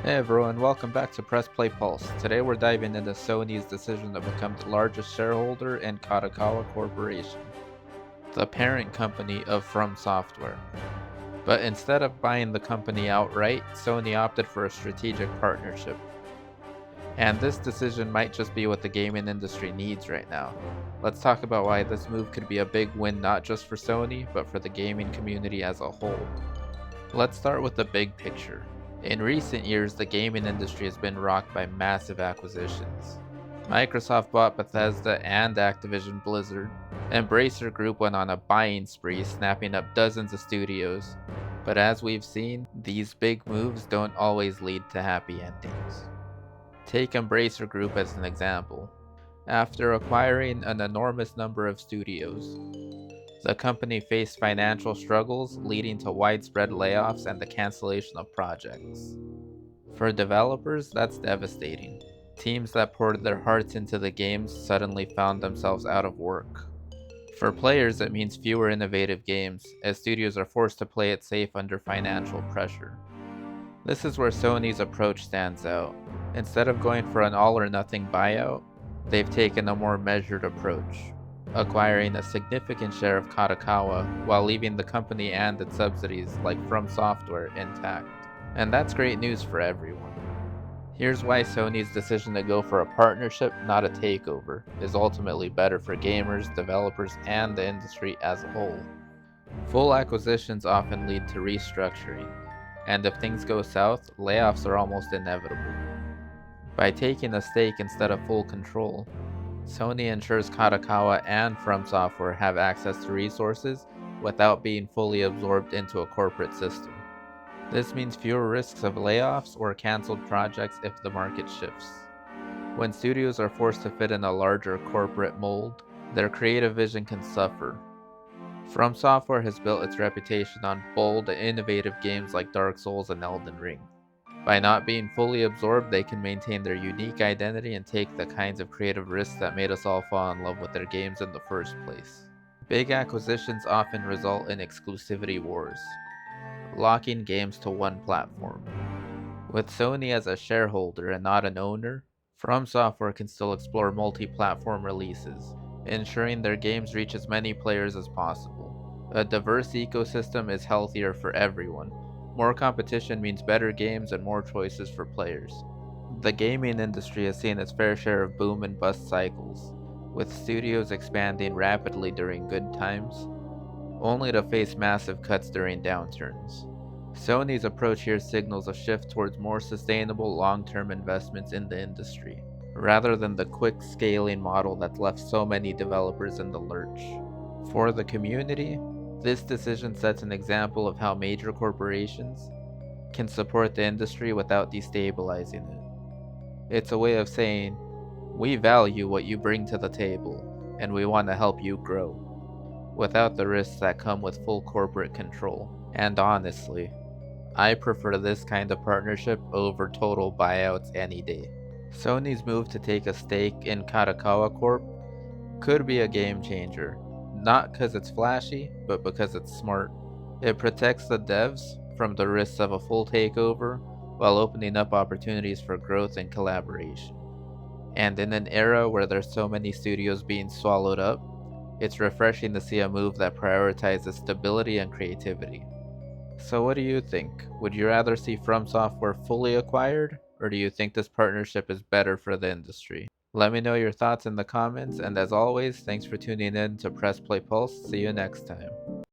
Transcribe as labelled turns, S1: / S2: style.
S1: Hey everyone, welcome back to Press Play Pulse. Today we're diving into Sony's decision to become the largest shareholder in Kadokawa Corporation, the parent company of FromSoftware. But instead of buying the company outright, Sony opted for a strategic partnership. And this decision might just be what the gaming industry needs right now. Let's talk about why this move could be a big win not just for Sony, but for the gaming community as a whole. Let's start with the big picture. In recent years, the gaming industry has been rocked by massive acquisitions. Microsoft bought Bethesda and Activision Blizzard. Embracer Group went on a buying spree, snapping up dozens of studios. But as we've seen, these big moves don't always lead to happy endings. Take Embracer Group as an example. After acquiring an enormous number of studios, the company faced financial struggles, leading to widespread layoffs and the cancellation of projects. For developers, that's devastating. Teams that poured their hearts into the games suddenly found themselves out of work. For players, it means fewer innovative games, as studios are forced to play it safe under financial pressure. This is where Sony's approach stands out. Instead of going for an all or nothing buyout, they've taken a more measured approach, acquiring a significant share of Kadokawa while leaving the company and its subsidies like FromSoftware intact. And that's great news for everyone. Here's why Sony's decision to go for a partnership, not a takeover, is ultimately better for gamers, developers, and the industry as a whole. Full acquisitions often lead to restructuring, and if things go south, layoffs are almost inevitable. By taking a stake instead of full control, Sony ensures Kadokawa and FromSoftware have access to resources without being fully absorbed into a corporate system. This means fewer risks of layoffs or canceled projects if the market shifts. When studios are forced to fit in a larger corporate mold, their creative vision can suffer. FromSoftware has built its reputation on bold, innovative games like Dark Souls and Elden Ring. By not being fully absorbed, they can maintain their unique identity and take the kinds of creative risks that made us all fall in love with their games in the first place. Big acquisitions often result in exclusivity wars, locking games to one platform. With Sony as a shareholder and not an owner, FromSoftware can still explore multi-platform releases, ensuring their games reach as many players as possible. A diverse ecosystem is healthier for everyone. More competition means better games and more choices for players. The gaming industry has seen its fair share of boom and bust cycles, with studios expanding rapidly during good times, only to face massive cuts during downturns. Sony's approach here signals a shift towards more sustainable long-term investments in the industry, rather than the quick scaling model that's left so many developers in the lurch. For the community, this decision sets an example of how major corporations can support the industry without destabilizing it. It's a way of saying, we value what you bring to the table, and we want to help you grow, without the risks that come with full corporate control. And honestly, I prefer this kind of partnership over total buyouts any day. Sony's move to take a stake in Kadokawa Corp could be a game changer, not because it's flashy, but because it's smart. It protects the devs from the risks of a full takeover while opening up opportunities for growth and collaboration. And in an era where there's so many studios being swallowed up, it's refreshing to see a move that prioritizes stability and creativity. So what do you think? Would you rather see FromSoftware fully acquired, or do you think this partnership is better for the industry? Let me know your thoughts in the comments, and as always, thanks for tuning in to Press Play Pulse. See you next time.